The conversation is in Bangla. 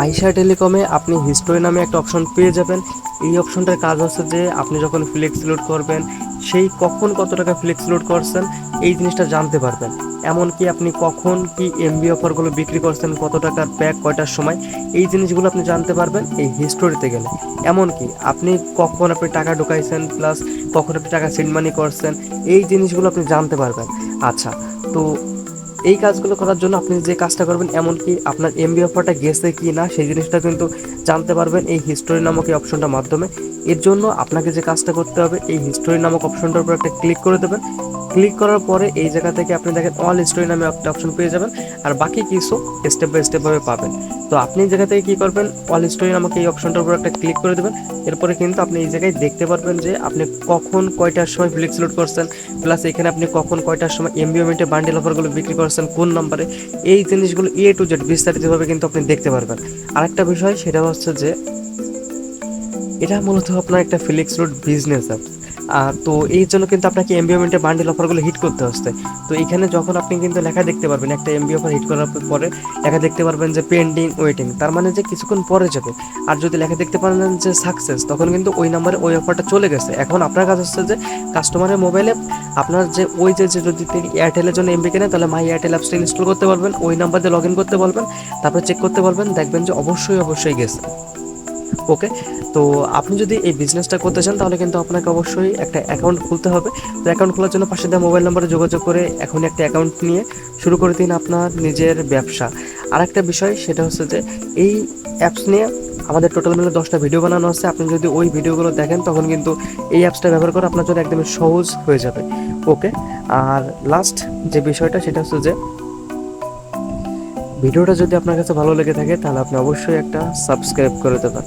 আইশা টেলিকমে আপনি হিস্টোরি নামে একটা অপশন পেয়ে যাবেন। এই অপশনটার কাজ হচ্ছে যে আপনি যখন ফ্লেক্স লোড করবেন, সেই কখন কত টাকা ফ্লেক্স লোড করছেন এই জিনিসটা জানতে পারবেন। এমনকি আপনি কখন কি এমবি অফারগুলো বিক্রি করছেন, কত টাকার প্যাক, কয়টার সময়, এই জিনিসগুলো আপনি জানতে পারবেন এই হিস্টোরিতে গেলে। এমনকি আপনি কখন আপনি টাকা ঢুকাইছেন, প্লাস কখন আপনি টাকা সেন্ড মানি করছেন, এই জিনিসগুলো আপনি জানতে পারবেন। আচ্ছা, তো এই কাজগুলো করার জন্য আপনি যে কাজটা করবেন, এমনকি আপনার এমবি অফারটা গেছে কি না সেই জিনিসটা কিন্তু জানতে পারবেন এই হিস্টোরি নামক এই অপশনটার মাধ্যমে। এর জন্য আপনাকে যে কাজটা করতে হবে, এই হিস্টোরি নামক অপশনটার উপর একটা ক্লিক করে দেবেন। ক্লিক করার পরে এই জায়গা থেকে আপনি দেখেন অল স্টোরি নামে একটা অপশন পেয়ে যাবেন, আর বাকি কিছু স্টেপ বাই স্টেপ ভাবে পাবেন। তো আপনি এই জায়গা থেকে কী করবেন, অল স্টোরি নামক এই অপশনটার উপর একটা ক্লিক করে দেবেন। এরপরে কিন্তু আপনি এই জায়গায় দেখতে পারবেন যে আপনি কখন কয়টার সময় ফ্লেক্স লোড করছেন, প্লাস এখানে আপনি কখন কয়টার সময় এমবি মিনিটে বান্ডেল অফারগুলো বিক্রি করছেন, কোন নাম্বারে, এই জিনিসগুলো এ টু জেড বিস্তারিতভাবে কিন্তু আপনি দেখতে পারবেন। আরেকটা বিষয় সেটা হচ্ছে যে এটা মূলত আপনার একটা ফ্লেক্স লোড বিজনেস অ্যাপ। তো এই জন্য কিন্তু আপনাকে এমবিওমেন্টে বান্ডেল অফারগুলো হিট করতে হচ্ছে। তো এখানে যখন আপনি কিন্তু লেখা দেখতে পারবেন, একটা এমবি অফার হিট করার পরে লেখা দেখতে পারবেন যে পেন্ডিং ওয়েটিং, তার মানে যে কিছুক্ষণ পরে যাবে। আর যদি লেখা দেখতে পারেন যে সাকসেস, তখন কিন্তু ওই নাম্বারে ওই অফারটা চলে গেছে। এখন আপনার কাজ হচ্ছে যে কাস্টমারের মোবাইলে আপনার যে ওই যে যদি তিনি এয়ারটেলের জন্য এমবি কেনেন, তাহলে মাই এয়ারটেল অ্যাপসটা ইনস্টল করতে পারবেন, ওই নাম্বার দিয়ে লগ ইন করতে পারবেন, তারপরে চেক করতে পারবেন, দেখবেন যে অবশ্যই গেছে। ওকে, তো আপনি যদি এই বিজনেসটা করতে চান তাহলে কিন্তু আপনাকে অবশ্যই একটা অ্যাকাউন্ট খুলতে হবে। তো অ্যাকাউন্ট খোলার জন্য পাশে দেওয়া মোবাইল নাম্বারে যোগাযোগ করে এখনই একটা অ্যাকাউন্ট নিয়ে শুরু করে দিন আপনার নিজের ব্যবসা। আর একটা বিষয় সেটা হচ্ছে যে এই অ্যাপস নিয়ে আমাদের টোটাল মিলে 10টা ভিডিও বানানো আছে। আপনি যদি ওই ভিডিওগুলো দেখেন তখন কিন্তু এই অ্যাপসটা ব্যবহার করে আপনার জন্য একদমই সহজ হয়ে যাবে। ওকে, আর লাস্ট যে বিষয়টা সেটা হচ্ছে যে ভিডিওটা যদি আপনার কাছে ভালো লেগে থাকে তাহলে আপনি অবশ্যই একটা সাবস্ক্রাইব করে দেবেন।